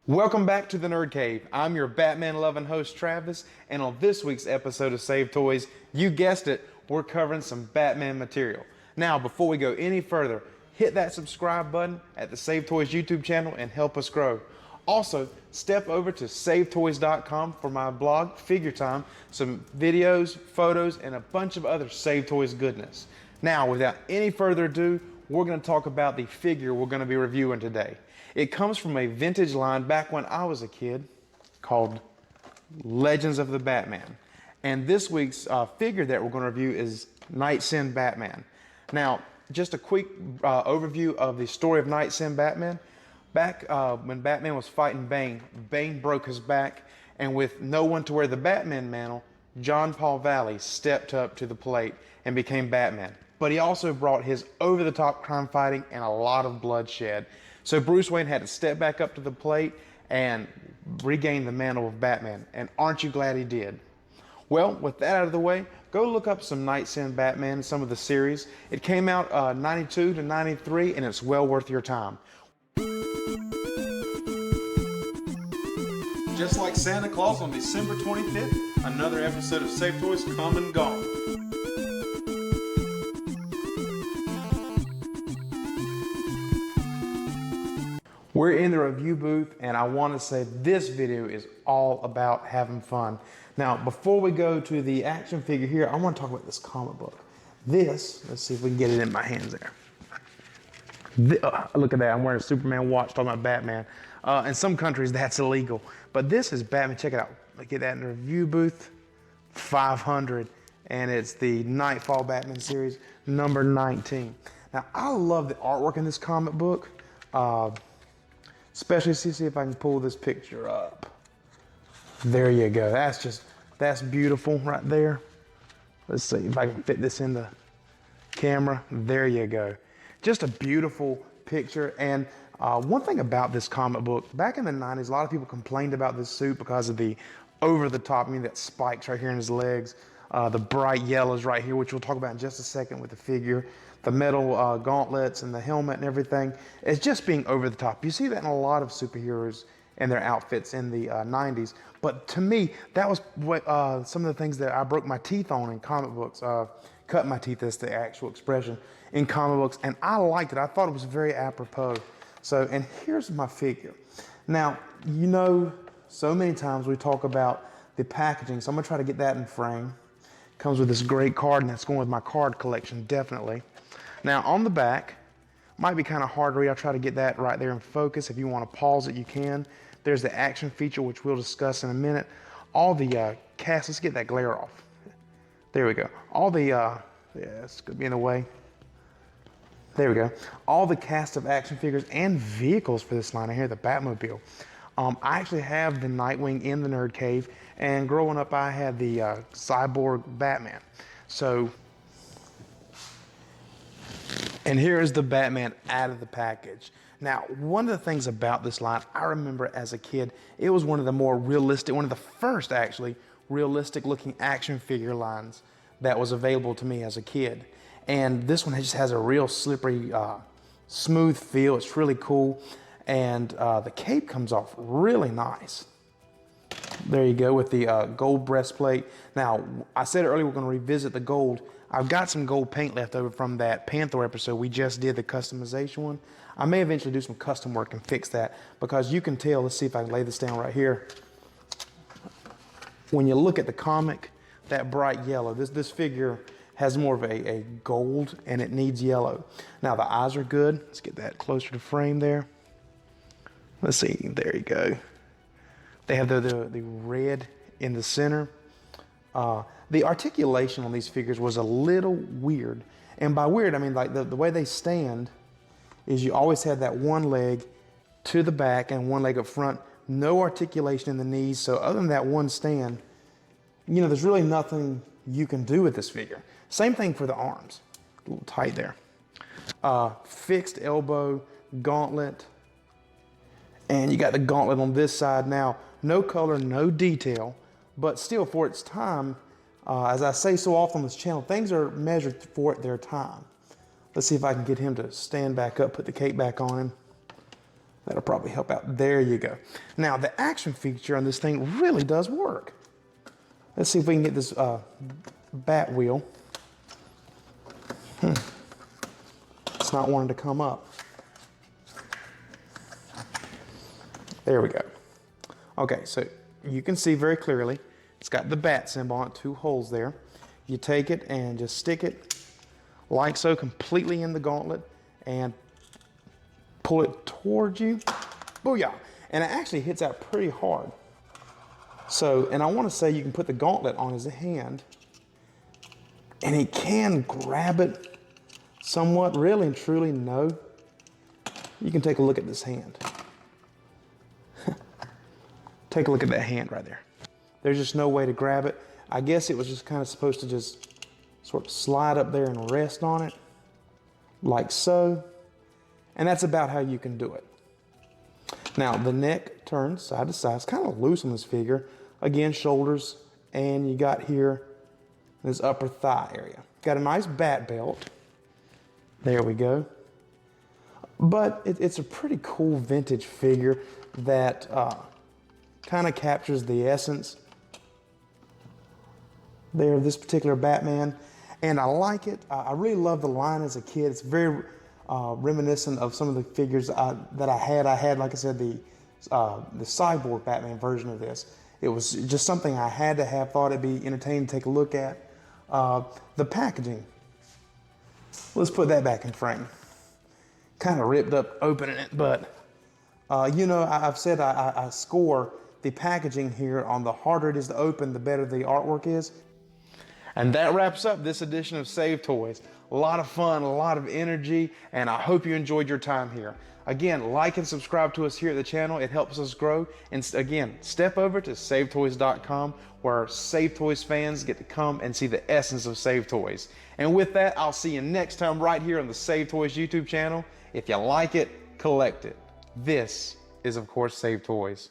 Welcome back to the Nerd Cave. I'm your Batman loving host Travis, and on this week's episode of Save Toys, you guessed it, we're covering some Batman material. Now, before we go any further, hit that subscribe button at the Save Toys YouTube channel and help us grow. Also, step over to savetoys.com for my blog, Figure Time, some videos, photos, and a bunch of other Save Toys goodness. Now, without any further ado, we're going to talk about the figure we're going to be reviewing today. It comes from a vintage line back when I was a kid called Legends of the Batman. And this week's figure that we're going to review is Knightsend Batman. Now, just a quick overview of the story of Knightsend Batman. Back when Batman was fighting Bane, Bane broke his back, and with no one to wear the Batman mantle, John Paul Valley stepped up to the plate and became Batman. But he also brought his over-the-top crime fighting and a lot of bloodshed. So Bruce Wayne had to step back up to the plate and regain the mantle of Batman. And aren't you glad he did? Well, with that out of the way, go look up some Knightsend Batman, some of the series. It came out 92 to 93, and it's well worth your time. Just like Santa Claus on December 25th, another episode of Save Toys come and gone. We're in the review booth, and I want to say this video is all about having fun. Now, before we go to the action figure here, I want to talk about this comic book. This, let's see if we can get it in my hands there. Look at that, I'm wearing a Superman watch talking about Batman. In some countries, that's illegal. But this is Batman, check it out. Look at that in the review booth, 500. And it's the Nightfall Batman series, number 19. Now, I love the artwork in this comic book. Especially, see if I can pull this picture up. There you go. That's beautiful right there. Let's see if I can fit this in the camera. There you go. Just a beautiful picture. And one thing about this comic book, back in the 90s, a lot of people complained about this suit because of the over-the-top, that spikes right here in his legs, the bright yellows right here, which we'll talk about in just a second with the figure, the metal gauntlets and the helmet and everything. It's just being over the top. You see that in a lot of superheroes and their outfits in the 90s. But to me, that was what, some of the things that I broke my teeth on in comic books. Cut my teeth, is the actual expression, in comic books. And I liked it. I thought it was very apropos. So, and here's my figure. Now, so many times we talk about the packaging. So I'm going to try to get that in frame. Comes with this great card, and that's going with my card collection, definitely. Now, on the back, might be kind of hard to read. I'll try to get that right there in focus. If you want to pause it, you can. There's the action feature, which we'll discuss in a minute. All the cast, let's get that glare off. There we go. All the, yeah, it's going to be in the way. There we go. All the cast of action figures and vehicles for this line here, the Batmobile. I actually have the Nightwing in the Nerd Cave, and growing up I had the Cyborg Batman. So, and here is the Batman out of the package. Now, one of the things about this line, I remember as a kid, it was one of the more realistic, one of the first actually, realistic looking action figure lines that was available to me as a kid. And this one just has a real slippery, smooth feel. It's really cool. And the cape comes off really nice. There you go with the gold breastplate. Now, I said earlier we're going to revisit the gold. I've got some gold paint left over from that Panther episode we just did, the customization one. I may eventually do some custom work and fix that, because you can tell, let's see if I can lay this down right here. When you look at the comic, that bright yellow, this figure has more of a gold, and it needs yellow. Now, the eyes are good. Let's get that closer to frame there. Let's see, there you go. They have the red in the center. The articulation on these figures was a little weird. And by weird, I mean like the way they stand is you always have that one leg to the back and one leg up front. No articulation in the knees. So other than that one stand, there's really nothing you can do with this figure. Same thing for the arms. A little tight there. Fixed elbow, gauntlet. And you got the gauntlet on this side now. No color, no detail, but still for its time, as I say so often on this channel, things are measured for their time. Let's see if I can get him to stand back up, put the cape back on him. That'll probably help out. There you go. Now, the action feature on this thing really does work. Let's see if we can get this bat wheel. It's not wanting to come up. There we go. Okay, so you can see very clearly, it's got the bat symbol on it, 2 holes there. You take it and just stick it like so completely in the gauntlet and pull it towards you. Booyah! And it actually hits out pretty hard. So, and I want to say you can put the gauntlet on his hand and he can grab it somewhat. Really and truly, no. You can take a look at this hand. Take a look at that hand right there. There's just no way to grab it. I guess it was just kind of supposed to just sort of slide up there and rest on it, like so. And that's about how you can do it. Now, the neck turns side to side. It's kind of loose on this figure. Again, shoulders, and you got here this upper thigh area. Got a nice bat belt. There we go. But it's a pretty cool vintage figure that kind of captures the essence there of this particular Batman. And I like it. I really love the line as a kid. It's very reminiscent of some of the figures that I had. I had, like I said, the cyborg Batman version of this. It was just something I had to have, thought it'd be entertaining to take a look at. The packaging. Let's put that back in frame. Kind of ripped up opening it, but you know, I've said I score the packaging here on the harder it is to open, the better the artwork is. And that wraps up this edition of Save Toys. A lot of fun, a lot of energy, and I hope you enjoyed your time here. Again, like and subscribe to us here at the channel. It helps us grow. And again, step over to SaveToys.com where Save Toys fans get to come and see the essence of Save Toys. And with that, I'll see you next time right here on the Save Toys YouTube channel. If you like it, collect it. This is, of course, Save Toys.